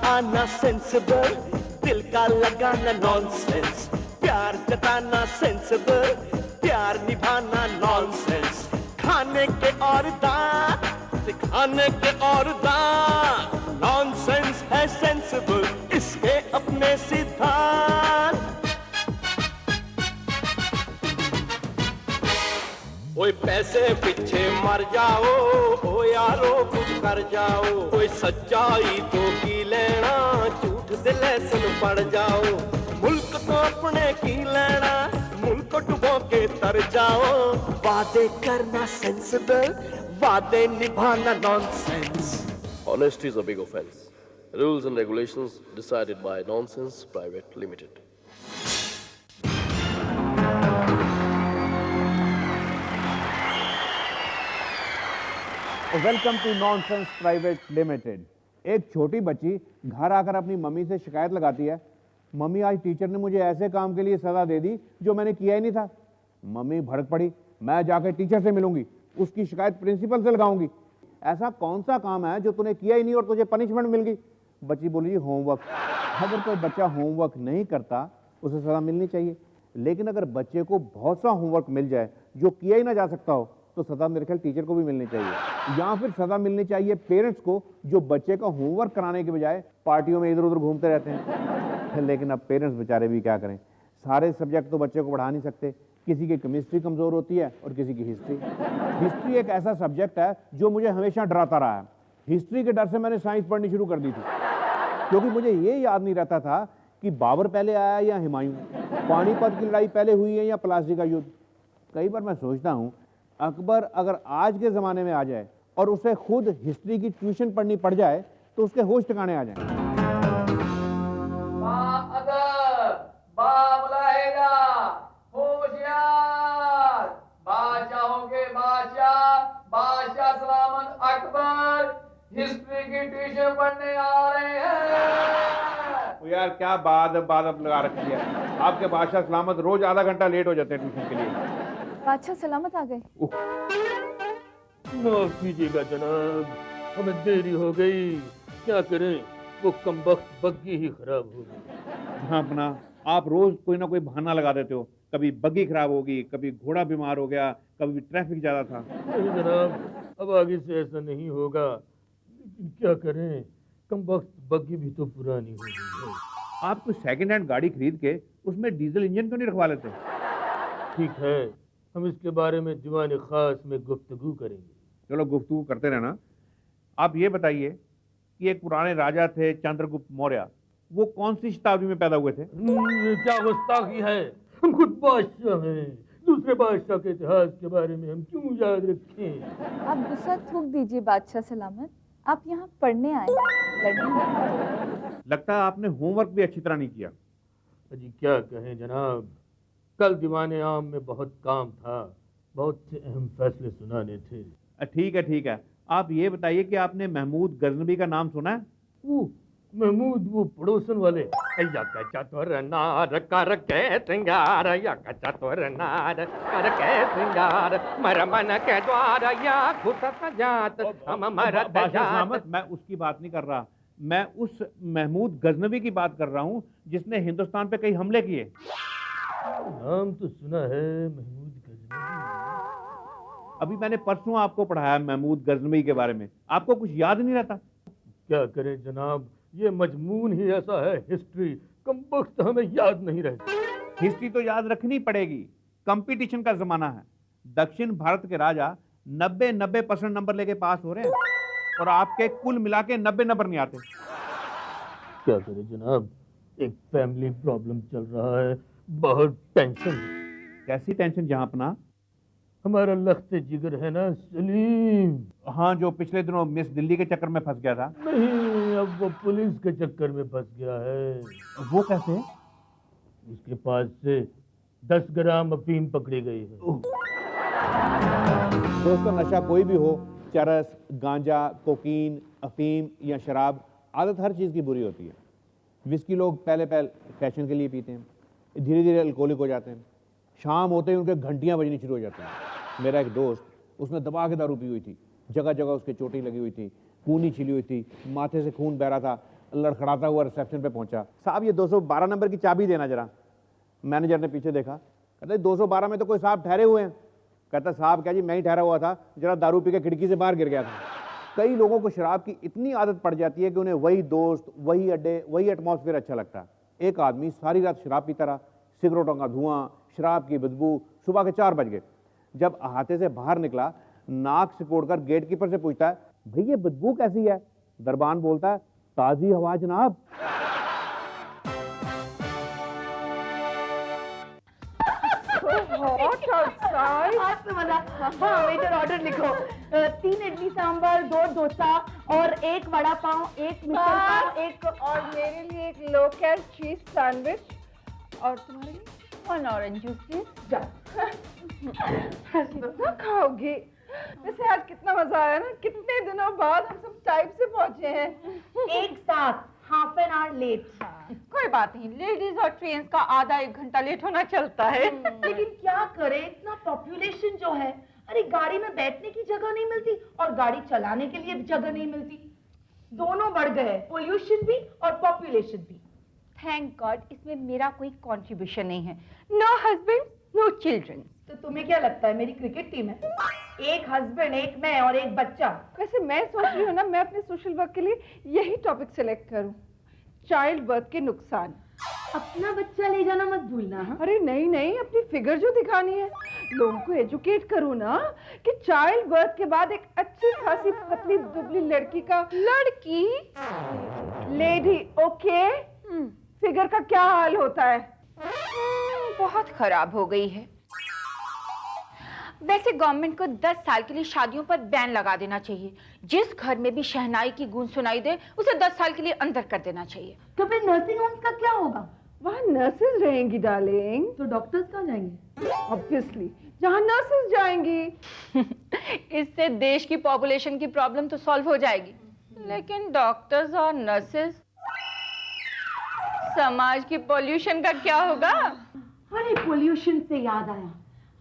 आना सेंसिबल, दिल का लगाना नॉनसेंस, प्यार जताना सेंसिबल, प्यार निभाना नॉनसेंस, खाने के और दांत दिखाने के और दांत, नॉनसेंस है सेंसिबल, इसके अपने सिद्धांत। कोई पैसे पीछे मर जाओ, ओ यारो कुछ कर जाओ, कोई सच्चाई तो की लेना, झूठ दिले सुन पड़ जाओ, मुल्क तो अपने की लेना, मुल्क को डुबो के तर जाओ, वादे करना सेंसिबल, वादे निभाना nonsense. Honesty is a big offense. Rules and regulations decided by Nonsense Private Limited. Welcome to Nonsense Private Limited. एक छोटी बच्ची घर आकर अपनी मम्मी से शिकायत लगाती है, मम्मी आज टीचर ने मुझे ऐसे काम के लिए सजा दे दी जो मैंने किया ही नहीं था। मम्मी भड़क पड़ी, मैं जाकर टीचर से मिलूंगी, उसकी शिकायत प्रिंसिपल से लगाऊंगी। ऐसा कौन सा काम है जो तूने किया ही नहीं और तुझे पनिशमेंट मिल गई? बच्ची बोली, जी होमवर्क। अगर कोई बच्चा होमवर्क नहीं करता उसे सजा मिलनी चाहिए, लेकिन अगर बच्चे को बहुत सा होमवर्क मिल जाए जो किया ही ना जा सकता हो तो सजा मेरे ख्याल टीचर को भी मिलनी चाहिए, या फिर सजा मिलनी चाहिए पेरेंट्स को जो बच्चे का होमवर्क कराने के बजाय पार्टियों में इधर उधर घूमते रहते हैं। लेकिन अब पेरेंट्स बेचारे भी क्या करें, सारे सब्जेक्ट तो बच्चे को पढ़ा नहीं सकते। किसी की केमिस्ट्री कमज़ोर होती है और किसी की हिस्ट्री। हिस्ट्री एक ऐसा सब्जेक्ट है जो मुझे हमेशा डराता रहा है। हिस्ट्री के डर से मैंने साइंस पढ़नी शुरू कर दी थी, क्योंकि मुझे ये याद नहीं रहता था कि बाबर पहले आया या हुमायूं, पानीपत की लड़ाई पहले हुई है या प्लासी का युद्ध। कई बार मैं सोचता हूँ अकबर अगर आज के ज़माने में आ जाए और उसे खुद हिस्ट्री की ट्यूशन पढ़नी पड़ जाए तो उसके होश ठिकाने आ जाए। बुलाएगा, होशियार, बादशाहों के बादशाह, बादशाह सलामत अकबर हिस्ट्री की ट्यूशन पढ़ने आ रहे हैं। तो यार क्या बात लगा रखी है, आपके बादशाह सलामत रोज आधा घंटा लेट हो जाते हैं ट्यूशन के लिए। बादशाह सलामत आ गए। माफ कीजिएगा जनाब, हमें देरी हो गई, क्या करें, वो कमबख्त बग्गी ही खराब हो गई। हाँ अपना, आप रोज कोई ना कोई बहाना लगा देते हो, कभी बग्गी खराब होगी, कभी घोड़ा बीमार हो गया, कभी ट्रैफिक ज्यादा था। नहीं जनाब, अब आगे से ऐसा नहीं होगा, लेकिन क्या करें, कमबख्त बग्गी भी तो पुरानी हो गई है। आप कुछ सेकंड हैंड गाड़ी खरीद के उसमें डीजल इंजन क्यों नहीं रखवा लेते? ठीक है, हम इसके बारे में दीवान खास में गुफ्तगू करेंगे। चलो गुफ्तगू करते रहना। आप ये बताइए कि एक पुराने राजा थे चंद्रगुप्त मौर्य, वो कौन सी शताब्दी में पैदा हुए थे? क्या गुस्ताखी है, हम खुद बादशाह हैं, दूसरे बादशाह के इतिहास के बारे में हम क्यों याद रखें? आप गुस्सा थूक दीजिए बादशाह सलामत, आप यहाँ पढ़ने आए, लड़ने। लगता है आपने होमवर्क भी अच्छी तरह नहीं किया। अजी क्या कहें जनाब, कल दीवाने आम में बहुत काम था, बहुत से अहम फैसले सुनाने थे। ठीक है, आप ये बताइए कि आपने महमूद गजनवी का नाम सुना है? वो महमूद, वो पड़ोसन वाले। या कच्चा तोर नार कर के श्रृंगार, या कच्चा तोर नार कर के श्रृंगार, मर मन के द्वार या घुटत जात हम मरत जात। मैं उसकी बात नहीं कर रहा, मैं उस महमूद गजनवी की बात कर रहा हूँ जिसने हिंदुस्तान पे कई हमले किए। नाम तो सुना है महमूद गजनवी। अभी मैंने परसों आपको पढ़ाया महमूद गजनवी के बारे में, आपको कुछ याद नहीं रहता? क्या करें जनाब, ये मजमून ही ऐसा है, हिस्ट्री कमबख्त हमें याद नहीं रहती। हिस्ट्री तो याद रखनी पड़ेगी, कंपटीशन का जमाना है। दक्षिण भारत के राजा 90% नंबर लेके पास हो रहे हैं और आपके कुल मिला के 90 नंबर नहीं आते। क्या करें जनाब, एक फैमिली प्रॉब्लम चल रहा है, बहुत टेंशन। कैसी टेंशन जहां अपना? हमारा लख्ते जिगर है ना सलीम। हाँ, जो पिछले दिनों मिस दिल्ली के चक्कर में फंस गया था। नहीं, अब वो पुलिस के चक्कर में फंस गया है। वो कैसे? उसके पास से 10 ग्राम अफीम पकड़ी गई है। दोस्तों, नशा कोई भी हो, चरस, गांजा, कोकीन, अफीम या शराब, आदत हर चीज़ की बुरी होती है। विस्की लोग पहले फैशन के लिए पीते हैं, धीरे धीरे अल्कोहलिक हो जाते हैं, शाम होते ही उनके घंटियाँ बजनी शुरू हो जाती हैं। मेरा एक दोस्त, उसने दबा के दारू पी हुई थी, जगह जगह उसके चोटी लगी हुई थी, खूनी छिली हुई थी, माथे से खून बह रहा था, लड़खड़ाता हुआ रिसेप्शन पे पहुंचा। साहब ये 212 नंबर की चाबी देना जरा। मैनेजर ने पीछे देखा, कहता 212 में तो कोई साहब ठहरे हुए हैं। कहता साहब क्या जी, मैं ही ठहरा हुआ था, जरा दारू पी के खिड़की से बाहर गिर गया था। कई लोगों को शराब की इतनी आदत पड़ जाती है कि उन्हें वही दोस्त, वही अड्डे, वही एटमॉस्फेयर अच्छा लगता है। एक आदमी सारी रात शराब पीता रहा, सिगरेटों का धुआं, शराब की बदबू। सुबह के 4 बज गए। जब अहाते से बाहर निकला, नाक सिकोड़कर गेटकीपर से पूछता है, भाई ये बदबू कैसी है? दरबान बोलता है, ताजी हवा जनाब। Hot outside. आज तो मजा। हाँ वेटर ऑर्डर लिखो। 3 इडली सांभर, 2 डोसा और 1 वड़ा पाव, 1 मिसल पाव, 1 और मेरे लिए एक लोकल चीज सैंडविच और तुम्हारे लिए 1 ऑरेंज जूस प्लीज। कितना खाओगी? वैसे आज कितना मजा आया ना, कितने दिनों बाद हम सब टाइप से पहुंचे हैं। एक साथ हाफ एन आवर लेट। कोई बात नहीं, लेडीज और ट्रेन का आधा 1 घंटा लेट होना चलता है। लेकिन क्या करे, इतना पॉपुलेशन जो है, अरे गाड़ी में बैठने की जगह नहीं मिलती और गाड़ी चलाने के लिए भी जगह नहीं मिलती। दोनों बढ़ गए, पोल्यूशन भी और पॉपुलेशन भी। थैंक गॉड इसमें मेरा कोई कंट्रीब्यूशन नहीं है। No husband, no children. तो तुम्हें क्या लगता है मेरी क्रिकेट टीम है? 1 हस्बैंड, 1 मैं और 1 बच्चा। वैसे मैं सोच रही हूँ ना, मैं अपने सोशल वर्क के लिए यही टॉपिक सिलेक्ट करूँ, चाइल्ड बर्थ के नुकसान। अपना बच्चा ले जाना मत भूलना। हाँ? अरे नहीं नहीं, अपनी फिगर जो दिखानी है, लोगों को एजुकेट करूँ ना कि चाइल्ड बर्थ के बाद एक अच्छी खासी पतली दुबली लड़की का, लड़की लेडी, ओके, फिगर का क्या हाल होता है? बहुत खराब हो गई है। वैसे गवर्नमेंट को 10 साल के लिए शादियों पर बैन लगा देना चाहिए। जिस घर में भी शहनाई की गूंज सुनाई दे, उसे 10 साल के लिए अंदर कर देना चाहिए। तो फिर नर्सिंग होम्स का क्या होगा? वहाँ नर्सेज रहेंगी डार्लिंग। तो डॉक्टर्स कहाँ जाएंगे? ऑब्वियसली जहाँ नर्सेज जाएंगी। इससे देश की पॉपुलेशन की प्रॉब्लम तो सॉल्व हो जाएगी, लेकिन डॉक्टर्स और नर्सेज, समाज की पॉल्यूशन का क्या होगा? अरे पोल्यूशन से याद आया,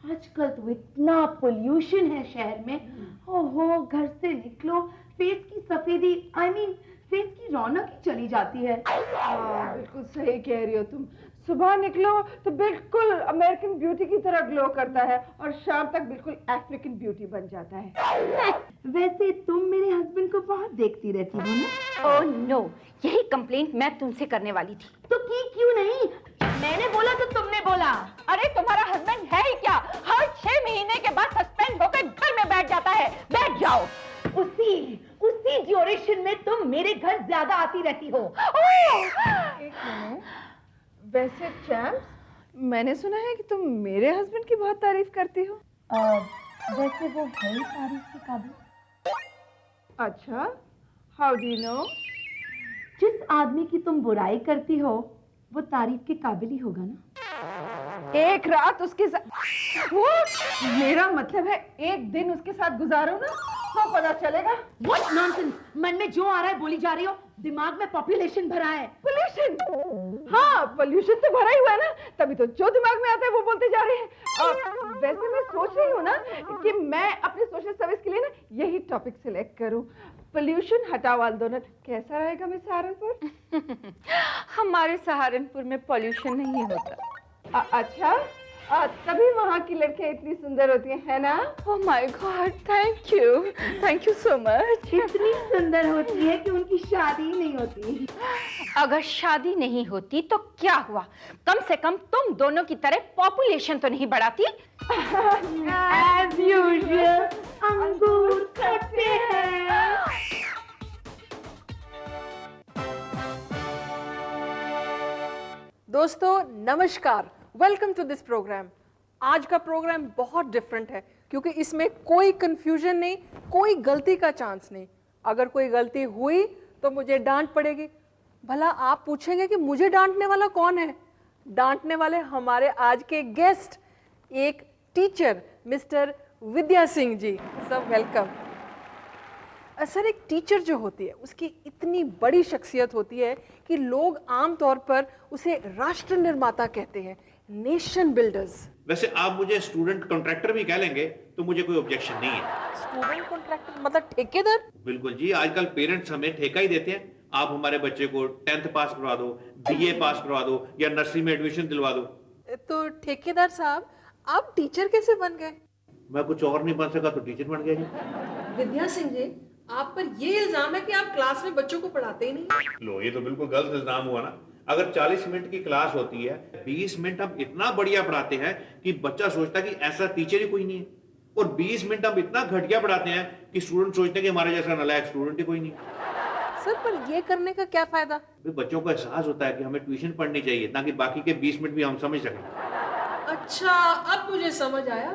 आजकल तो इतना पोल्यूशन है शहर में। ओहो, घर से निकलो, फेस की सफेदी, I mean, फेस की रौनक ही चली जाती है। बिल्कुल सही कह रही हो तुम। सुबह निकलो तो बिल्कुल अमेरिकन ब्यूटी की तरह ग्लो करता है और शाम तक बिल्कुल अफ्रीकन ब्यूटी बन जाता है। वैसे तुम मेरे हस्बैंड को बहुत देखती रहती हो ना? ओह नो, यही कंप्लेंट मैं तुमसे करने वाली थी। तो की क्यों नहीं? मैंने बोला तो तुमने बोला। अरे तुम्हारा हस्बैंड है ही क्या? हर 6 महीने के बाद सस्पेंड होकर घर में बैठ जाता है। बैठ जाओ। उसी ड्यूरेशन में तुम मेरे घर ज्यादा आती रहती हो। एक मिनट, वैसे चैम्प्स, मैंने सुना है कि तुम मेरे हस्बैंड की बहुत तारीफ करती हो। वैसे वो है ही तारीफ के काबिल। अच्छा, हाउ डू यू नो? जिस आदमी की तुम बुराई करती हो वो तारीफ के काबिल ही होगा ना। एक रात उसके साथ, वो मेरा मतलब है एक दिन उसके साथ गुजारो ना, तो पता चलेगा। What nonsense! मन में जो आ रहा है बोली जा रही हो। दिमाग में पॉपुलेशन भरा है। पोल्यूशन? हाँ, पोल्यूशन तो भरा ही हुआ है ना, तभी तो जो दिमाग में आता है वो बोलते जा रहे हैं। वैसे मैं सोच रही हूँ ना कि मैं अपने सोशल सर्विस के लिए ना यही टॉपिक सिलेक्ट करूँ, पोल्यूशन हटाओ आंदोलन। कैसा रहेगा मिस सहारनपुर? हमारे सहारनपुर में पोल्यूशन नहीं होता। अच्छा, तभी वहाँ की लड़कियाँ इतनी सुंदर होती हैं, है ना? Oh my God, thank you so much. इतनी सुंदर होती है कि उनकी शादी ही नहीं होती। अगर शादी नहीं होती तो क्या हुआ, कम से कम तुम दोनों की तरह पॉपुलेशन तो नहीं बढ़ाती। As usual, अंगूर खट्टे हैं। दोस्तों नमस्कार, वेलकम टू दिस प्रोग्राम। आज का प्रोग्राम बहुत डिफरेंट है क्योंकि इसमें कोई कंफ्यूजन नहीं, कोई गलती का चांस नहीं। अगर कोई गलती हुई तो मुझे डांट पड़ेगी। भला आप पूछेंगे कि मुझे डांटने वाला कौन है? डांटने वाले हमारे आज के गेस्ट, एक टीचर मिस्टर विद्या सिंह जी। सब वेलकम। सर, एक टीचर जो होती है उसकी इतनी बड़ी शख्सियत होती है कि लोग आमतौर पर उसे राष्ट्र निर्माता कहते हैं, नेशन बिल्डर्स। वैसे आप मुझे स्टूडेंट कॉन्ट्रैक्टर भी कह लेंगे तो मुझे कोई ऑब्जेक्शन नहीं है। स्टूडेंट कॉन्ट्रैक्टर मतलब ठेकेदार? बिल्कुल जी, आजकल पेरेंट्स हमें ठेका ही देते हैं आप हमारे बच्चे को 10th पास करवा दो, BA पास करवा दो या नर्सरी में एडमिशन दिलवा दो। तो ठेकेदार साहब, आप टीचर कैसे बन गए? मैं कुछ और नहीं बन सका तो टीचर बन गया जी। विद्या सिंह जी, आप पर ये इल्जाम है कि आप क्लास में बच्चों को पढ़ाते ही नहीं। लो, ये तो बिल्कुल गलत इल्जाम हुआ ना। अगर 40 मिनट की क्लास होती है, 20 मिनट हम इतना बढ़िया पढ़ाते हैं कि बच्चा सोचता है कि ऐसा टीचर ही कोई नहीं है, और 20 मिनट हम इतना घटिया पढ़ाते हैं कि स्टूडेंट सोचते हैं कि हमारे जैसा नालायक स्टूडेंट ही कोई नहीं। सर, पर ये करने का क्या फायदा? बच्चों को एहसास होता है कि हमें ट्यूशन पढ़नी चाहिए ताकि बाकी के 20 मिनट भी हम समझ सकें। अच्छा, अब मुझे समझ आया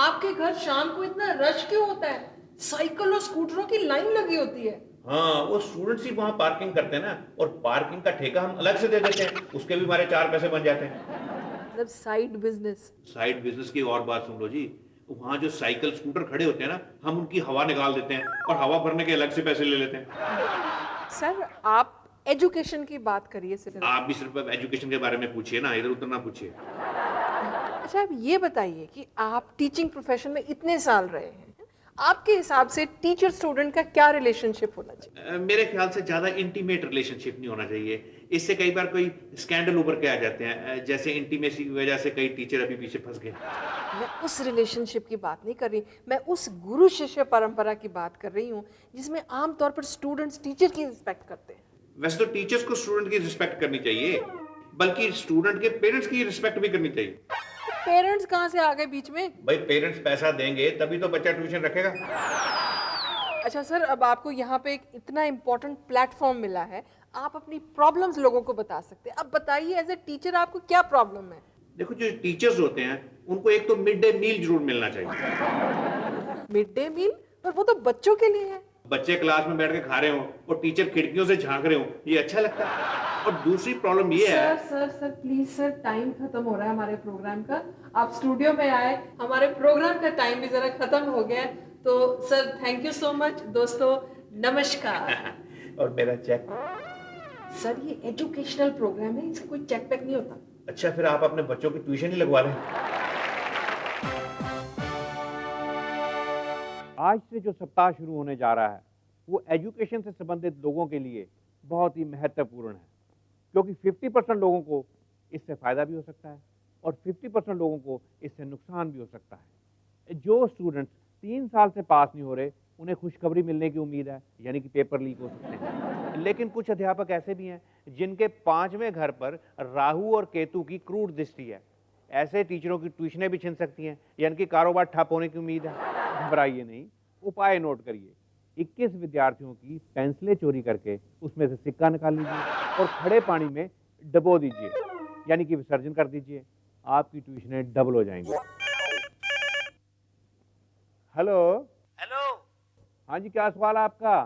आपके घर शाम को इतना रश क्यों होता है। साइकिल और स्कूटरों की लाइन लगी होती है। हाँ, वो स्टूडेंट्स ही वहाँ पार्किंग करते हैं ना, और पार्किंग का ठेका हम अलग से दे देते हैं, उसके भी हमारे 4 पैसे बन जाते हैं। मतलब साइड बिजनेस। साइड बिजनेस की और बात सुन लो जी, वहाँ जो साइकिल स्कूटर खड़े होते हैं ना, हम उनकी हवा निकाल देते हैं और हवा भरने के अलग से पैसे ले लेते हैं। सर, आप एजुकेशन की बात करिए सिर्फ। आप भी सिर्फ एजुकेशन के बारे में पूछिए ना, इधर उधर ना पूछिए। अच्छा, आप ये बताइए कि आप टीचिंग प्रोफेशन में इतने साल रहे हैं, आपके हिसाब से टीचर स्टूडेंट का क्या रिलेशनशिप होना चाहिए? मेरे ख्याल से ज्यादा इंटीमेट रिलेशनशिप नहीं होना चाहिए। इससे कई बार कोई स्कैंडल उभर के आ जाते हैं, जैसे इंटीमेसी की वजह से कई टीचर अभी पीछे फंस गए। मैं उस रिलेशनशिप की बात नहीं कर रही, मैं उस गुरु शिष्य परंपरा की बात कर रही हूँ जिसमें आमतौर पर स्टूडेंट्स टीचर की रिस्पेक्ट करते हैं। वैसे तो टीचर्स को स्टूडेंट की रिस्पेक्ट करनी चाहिए, बल्कि स्टूडेंट के पेरेंट्स की रिस्पेक्ट भी करनी चाहिए। पेरेंट्स कहाँ से आ गए बीच में? भाई, पेरेंट्स पैसा देंगे तभी तो बच्चा ट्यूशन रखेगा। अच्छा सर, अब आपको यहाँ पे एक इतना इम्पोर्टेंट प्लेटफॉर्म मिला है, आप अपनी प्रॉब्लम्स लोगों को बता सकते हैं। अब बताइए, एज ए टीचर आपको क्या प्रॉब्लम है? देखो, जो टीचर्स होते हैं उनको एक तो मिड डे मील जरूर मिलना चाहिए। Mid day meal? पर वो तो बच्चों के लिए है। बच्चे क्लास में बैठ के खा रहे हो और टीचर खिड़कियों से झांक रहे हो, ये अच्छा लगता है? और दूसरी प्रॉब्लम ये है। सर प्लीज सर, टाइम खत्म हो रहा है हमारे प्रोग्राम का। आप स्टूडियो में आए, हमारे प्रोग्राम का टाइम भी जरा खत्म हो गया है, तो sir thank you so much. दोस्तों नमस्कार। और मेरा चेक? सर, ये एजुकेशनल प्रोग्राम है, इसका कोई चेक पैक नहीं होता। अच्छा, फिर आप अपने बच्चों की ट्यूशन ही लगवा रहे? आज से जो सप्ताह शुरू होने जा रहा है वो एजुकेशन से संबंधित लोगों के लिए बहुत ही महत्वपूर्ण है, क्योंकि 50% लोगों को इससे फ़ायदा भी हो सकता है और 50% लोगों को इससे नुकसान भी हो सकता है। जो स्टूडेंट्स 3 साल से पास नहीं हो रहे, उन्हें खुशखबरी मिलने की उम्मीद है, यानी कि पेपर लीक हो सकते हैं। लेकिन कुछ अध्यापक ऐसे भी हैं जिनके 5वें घर पर राहु और केतु की क्रूर दृष्टि है। ऐसे टीचरों की ट्यूशनें भी छिन सकती हैं, यानी कि कारोबार ठप होने की उम्मीद है। घबराइए नहीं, उपाय नोट करिए। 21 विद्यार्थियों की पेंसिलें चोरी करके उसमें से सिक्का निकाल लीजिए और खड़े पानी में डबो दीजिए, यानी कि विसर्जन कर दीजिए। आपकी ट्यूशनें डबल हो जाएंगी। Hello hello. हाँ जी, क्या सवाल है आपका?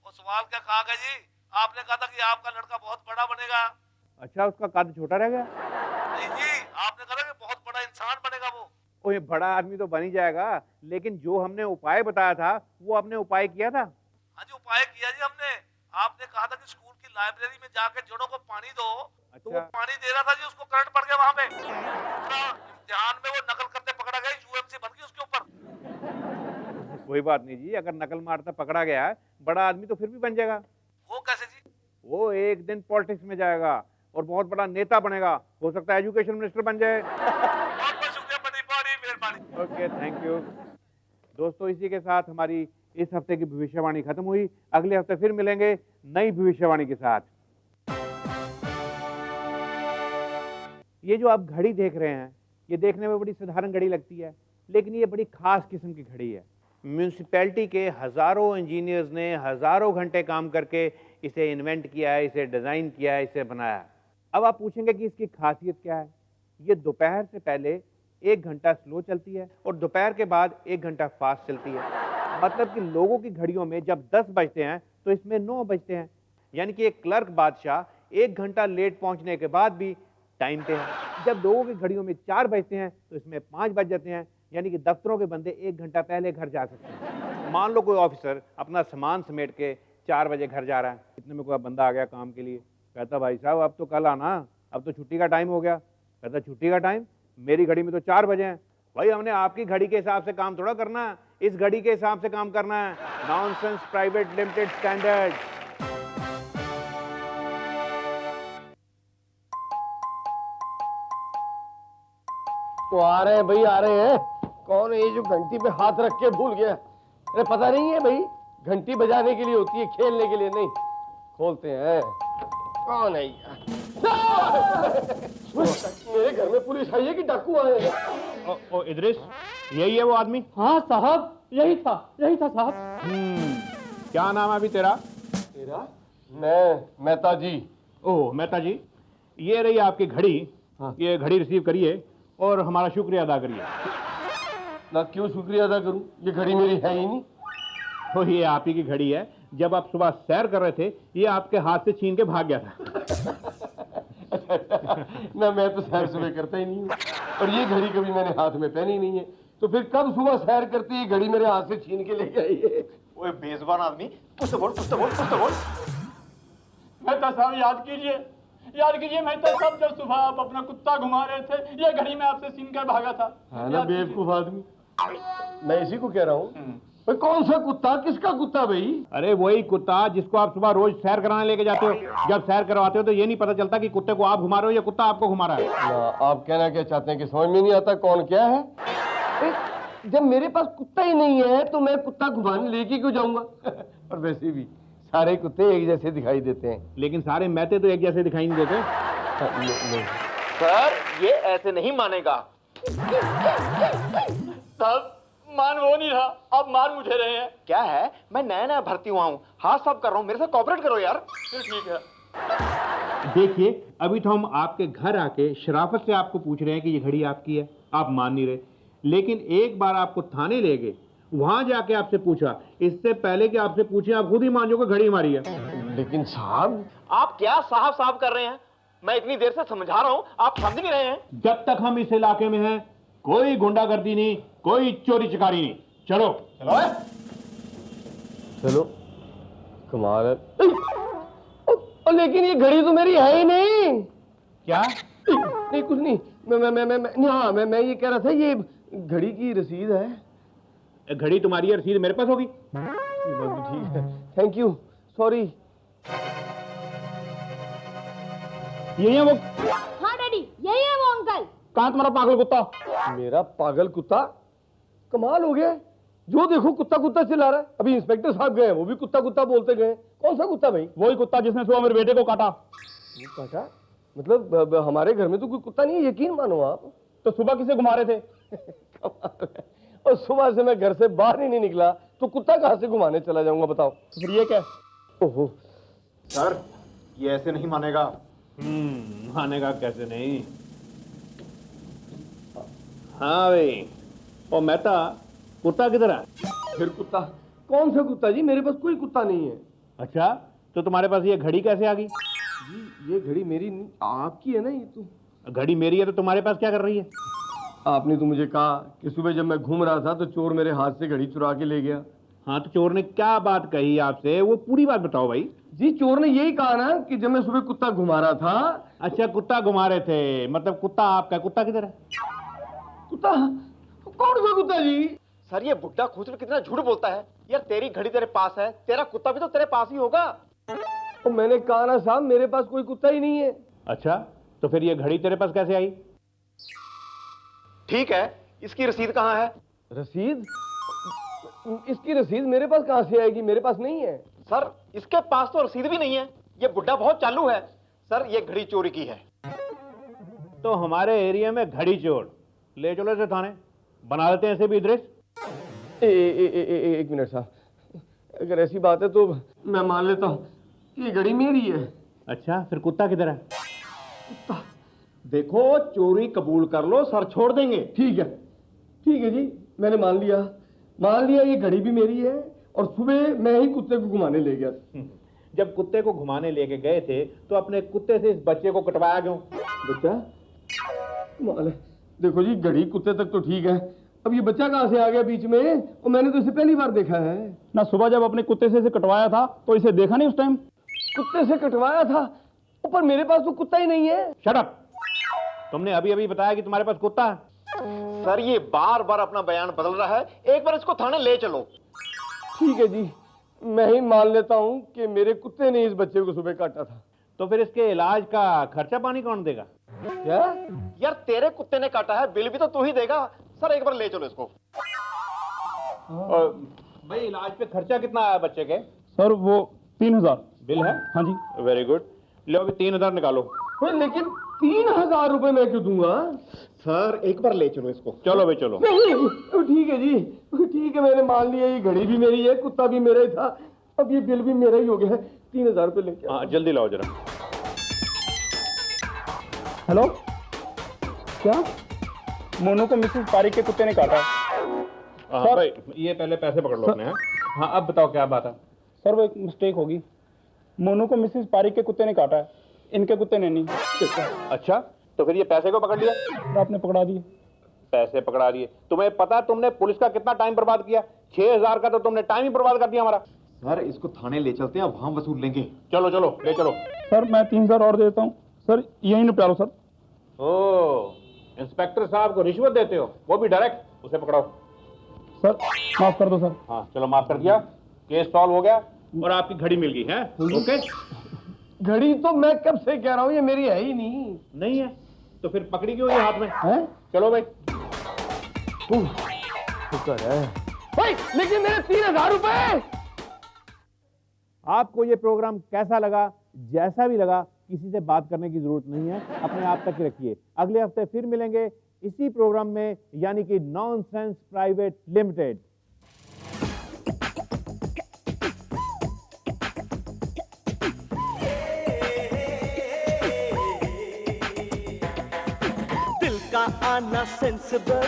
वो सवाल क्या कहा गया जी? आपने कहा था कि आपका लड़का बहुत बड़ा बनेगा। अच्छा, उसका कद छोटा रह गया? नहीं जी, आपने कहा कि बहुत बड़ा इंसान बनेगा वो। ओए, बड़ा आदमी तो बन ही जाएगा, लेकिन जो हमने उपाय बताया था वो आपने उपाय किया था? हाँ जी, उपाय किया जी हमने। आपने कहा था कि स्कूल की लाइब्रेरी में जाकर जड़ों को पानी दो। अच्छा। तो वो पानी दे रहा था जी, उसको करंट पड़ गया वहां पे। इम्तिहान में वो नकल करते पकड़ा गया, यूएमसी बन गई उसके ऊपर। कोई बात नहीं जी, अगर नकल मारता पकड़ा गया है, बड़ा आदमी तो फिर भी बन जाएगा। वो कैसे जी? वो एक दिन पॉलिटिक्स में जाएगा और बहुत बड़ा नेता बनेगा, हो सकता है एजुकेशन मिनिस्टर बन जाए। बहुत बहुत शुक्रिया, बड़ी मेहरबानी। Okay, thank you. दोस्तों, इसी के साथ हमारी इस हफ्ते की भविष्यवाणी खत्म हुई। अगले हफ्ते फिर मिलेंगे नई भविष्यवाणी के साथ। ये जो आप घड़ी देख रहे हैं, ये देखने में बड़ी साधारण घड़ी लगती है, लेकिन ये बड़ी खास किस्म की घड़ी है। म्यूनिसिपैलिटी के हज़ारों इंजीनियर्स ने हज़ारों घंटे काम करके इसे इन्वेंट किया है, इसे डिज़ाइन किया है, इसे बनाया है। अब आप पूछेंगे कि इसकी खासियत क्या है। ये दोपहर से पहले 1 घंटा स्लो चलती है और दोपहर के बाद 1 घंटा फास्ट चलती है। मतलब कि लोगों की घड़ियों में जब 10 बजते हैं तो इसमें 9 बजते हैं, यानी कि एक क्लर्क बादशाह 1 घंटा लेट पहुंचने के बाद भी टाइम पे है। जब लोगों की घड़ियों में 4 बजते हैं तो इसमें 5 बज जाते हैं, यानी कि दफ्तरों के बंदे 1 घंटा पहले घर जा सकते हैं। मान लो कोई ऑफिसर अपना सामान समेट के 4 बजे घर जा रहा है, इतने में कोई बंदा आ गया काम के लिए, कहता भाई साहब अब तो कल आना, अब तो छुट्टी का टाइम हो गया। कहता छुट्टी का टाइम? मेरी घड़ी में तो 4 बजे हैं। भाई, हमने आपकी घड़ी के हिसाब से काम थोड़ा करना है, इस घड़ी के हिसाब से काम करना है। Nonsense Private limited standard. वो आ रहे हैं भाई, आ रहे हैं। कौन है ये जो घंटी पे हाथ रख के भूल गया? अरे पता नहीं है भाई, घंटी बजाने के लिए होती है, खेलने के लिए नहीं। खोलते हैं। कौन है ये? मेरे घर में पुलिस आई है कि डाकू आए हैं? ओ इद्रिस, यही है वो आदमी? हाँ साहब, यही था साहब। क्या नाम है अभी तेरा? तेरा? मैं मेहता जी। ओह मेहता जी, ये रही आपकी घड़ी। हाँ। ये घड़ी रिसीव करिए और हमारा शुक्रिया अदा करिए। ना क्यों शुक्रिया अदा करूं? ये घड़ी मेरी है ही नहीं। तो ये आप ही की घड़ी है। जब आप सुबह सैर कर रहे थे, ये आपके हाथ से छीन के भाग गया था। ना मैं तो सैर सुबह करता ही नहीं हूँ, और ये घड़ी कभी मैंने हाथ में पहनी नहीं है, तो फिर कब सुबह सैर करते ये घड़ी मेरे हाथ से छीन के ले आई है? ओए बेजुबान आदमी, कुछ तो बोल। मेहता साहब याद कीजिए मेहता साहब, जब सुबह आप अपना कुत्ता घुमा रहे थे, ये घड़ी में आपसे छीन कर भागा था। है ना बेवकूफ आदमी। मैं इसी को कह रहा हूँ। भाई कौन सा कुत्ता? किसका कुत्ता भाई? अरे वही कुत्ता जिसको आप सुबह रोज सैर कराने लेके जाते हो। जब सैर करवाते हो तो ये नहीं पता चलता कि कुत्ते को आप घुमा रहे हो या कुत्ता आपको घुमा रहा है। आप कहना क्या चाहते हैं कि समझ में नहीं आता कौन क्या है? जब मेरे पास कुत्ता ही नहीं है तो मैं कुत्ता घुमाने लेके क्यों जाऊंगा? और वैसे भी सारे कुत्ते एक जैसे दिखाई देते हैं। लेकिन सारे मैते तो एक जैसे दिखाई नहीं देते। सर ये ऐसे नहीं मानेगा। साहब मान वो नहीं रहा, अब मार मुझे रहे हैं। क्या है, मैं नया भर्ती हुआ हूँ, हाथ साफ कर रहा हूँ, मेरे साथ कोऑपरेट करो यार। ठीक है। देखिए, अभी तो हम आपके घर आके शराफत से आपको पूछ रहे हैं कि ये घड़ी आपकी है, आप मान नहीं रहे। लेकिन एक बार आपको थाने ले गए, वहां जाके आपसे पूछा, इससे पहले कि आपसे पूछे आप खुद ही मान जाओगे घड़ी हमारी है। लेकिन साहब, आप क्या साहब कर रहे हैं? मैं इतनी देर से समझा रहा हूँ, आप समझ नहीं रहे हैं। जब तक हम इस इलाके में हैं, कोई गुंडागर्दी नहीं, कोई चोरी चिकारी नहीं। चलो चलो। कमाल है। लेकिन ये घड़ी तो मेरी है ही नहीं। क्या? नहीं कुछ नहीं। मैं ये कह रहा था, ये घड़ी की रसीद है। घड़ी तुम्हारी है, रसीद मेरे पास होगी। ठीक है, थैंक यू, सॉरी। यही है वो? हाँ डैडी, यही है वो अंकल। कहाँ तुम्हारा पागल कुत्ता? मेरा पागल कुत्ता? कमाल हो गया, जो देखो कुत्ता कुत्ता चिल्ला रहा है। अभी इंस्पेक्टर साहब गए, वो भी कुत्ता कुत्ता बोलते गए। कौन सा कुत्ता भाई? वही कुत्ता जिसने सुबह मेरे बेटे को काटा। काटा? मतलब हमारे घर में तो कोई कुत्ता नहीं है, यकीन मानो आप। तो सुबह किसे घुमा रहे थे? और सुबह से मैं घर से बाहर ही नहीं निकला, तो कुत्ता कहाँ से घुमाने चला जाऊंगा बताओ? तो फिर ये क्या? ओहो सर ये ऐसे नहीं मानेगा। मानेगा कैसे नहीं? हाँ भाई, और मेहता कुत्ता किधर है? फिर कुत्ता? कौन सा कुत्ता जी? मेरे पास कोई कुत्ता नहीं है। अच्छा, तो तुम्हारे पास ये घड़ी कैसे आ गई? जी ये घड़ी मेरी नहीं, आपकी है ना। ये तो घड़ी मेरी है तो तुम्हारे पास क्या कर रही है? आपने तो मुझे कहा कि सुबह जब मैं घूम रहा था तो चोर मेरे हाथ से घड़ी चुरा के ले गया। हाँ, तो चोर ने क्या बात कही आपसे, वो पूरी बात बताओ भाई। जी चोर ने यही कहा ना कि जब मैं सुबह कुत्ता घुमा रहा था। अच्छा, कुत्ता घुमा रहे थे, मतलब कुत्ता आपका। कुत्ता किधर है? कुत्ता? कौन सा कुत्ता जी? सर ये बुड्ढा खुद कितना झूठ बोलता है यार। तेरी घड़ी तेरे पास है, तेरा कुत्ता भी तो तेरे पास ही होगा। तो मैंने कहा ना साहब, मेरे पास कोई कुत्ता ही नहीं है। अच्छा, तो फिर ये घड़ी तेरे पास कैसे आई? ठीक है, इसकी रसीद कहाँ है? रसीद? इसकी रसीद मेरे पास कहाँ से आएगी? मेरे पास नहीं है। सर इसके पास तो रसीद भी नहीं है। ये बुड्ढा बहुत चालू है। सर ये घड़ी चोरी की है। तो हमारे एरिया में घड़ी चोर, ले चलो इसे थाने, बना लेते हैं ऐसे भी इद्रिस। एक मिनट साहब, अगर ऐसी बात है तो मैं मान लेता हूँ कि ये घड़ी मेरी है। अच्छा, फिर कुत्ता किधर है? कुत्ता? देखो, चोरी कबूल कर लो, सर छोड़ देंगे। ठीक है जी, मैंने मान लिया ये घड़ी भी मेरी है, और सुबह मैं ही कुत्ते को घुमाने ले गया। जब कुत्ते को घुमाने लेके गए थे तो अपने कुत्ते से इस बच्चे को कटवाया क्यों? बच्चा? कमाल है। देखो जी, घड़ी कुत्ते तक तो ठीक है, अब ये बच्चा कहाँ से आ गया बीच में? और मैंने तो इसे पहली बार देखा है ना। सुबह जब अपने कुत्ते से इसे कटवाया था तो इसे देखा नहीं उस टाइम? कुत्ते से कटवाया था, पर मेरे पास तो कुत्ता ही नहीं है। Shut up! तुमने अभी अभी बताया कि तुम्हारे पास कुत्ता है। सर ये बार बार अपना बयान बदल रहा है, एक बार इसको थाने ले चलो। ठीक है जी, मैं ही मान लेता हूँ कि मेरे कुत्ते ने इस बच्चे को सुबह काटा था। तो फिर इसके इलाज का खर्चा पानी कौन देगा? क्या यार, तेरे कुत्ते ने काटा है, बिल भी तो तू ही देगा। सर एक बार ले चलो इसको। भाई इलाज पे खर्चा कितना आया बच्चे के? सर वो 3000 बिल है? हाँ जी। वेरी गुड, लो अभी 3000 निकालो। लेकिन 3000 रुपए मैं क्यों दूंगा? सर एक बार ले चलो इसको। चलो भाई चलो। नहीं ठीक है जी, ठीक है, मैंने मान लिया, ये घड़ी भी मेरी है, कुत्ता भी मेरा ही था, अब ये बिल भी मेरा ही हो गया है। 3000 रुपए लेके हाँ जल्दी लाओ जरा। हेलो, क्या मोनू को मिसेस पारिक के कुत्ते ने काटा? हाँ भाई ये पहले पैसे पकड़ लो अपने। हाँ अब बताओ क्या बात है? सर वो एक मिस्टेक होगी, मोनू को मिसेस पारिक के कुत्ते ने काटा है, इनके कुत्ते ने नहीं। अच्छा तो फिर ये पैसे को पकड़ लिया? आपने पकड़ा दिए। पैसे पकड़ा दिए? तुम्हें पता है तुमने पुलिस का कितना टाइम बर्बाद किया? 6000 का तो तुमने टाइम ही बर्बाद कर दिया हमारा। सर इसको थाने ले चलते हैं, वहां वसूल लेंगे। चलो चलो ले चलो। सर मैं 3000 और देता हूँ सर, यही निपटा लो सर। ओ इंस्पेक्टर साहब को रिश्वत देते हो, वो भी डायरेक्ट? उसे पकड़ो। सर माफ कर दो सर। हाँ चलो माफ कर दिया, केस सॉल्व हो गया और आपकी घड़ी मिल गई है। ओके, घड़ी तो मैं कब से कह रहा हूँ, ये मेरी है ही नहीं। नहीं है तो फिर पकड़ी क्यों ये हाथ में है? चलो भाई। शुक्र है भाई, लेकिन मेरे 3000 रुपए। आपको ये प्रोग्राम कैसा लगा? जैसा भी लगा, किसी से बात करने की जरूरत नहीं है, अपने आप तक रखिए। अगले हफ्ते फिर मिलेंगे इसी प्रोग्राम में, यानी कि नॉनसेंस प्राइवेट लिमिटेड। दिल का आना सेंसिबल,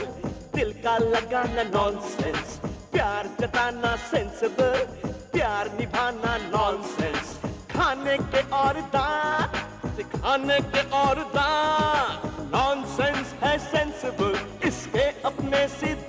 दिल का लगाना नॉनसेंस, प्यार जताना सेंसिबल, प्यार निभाना नॉनसेंस, खाने के और दांत सिखाने के और दांत, नॉनसेंस है सेंसिबल, इसके अपने सीधे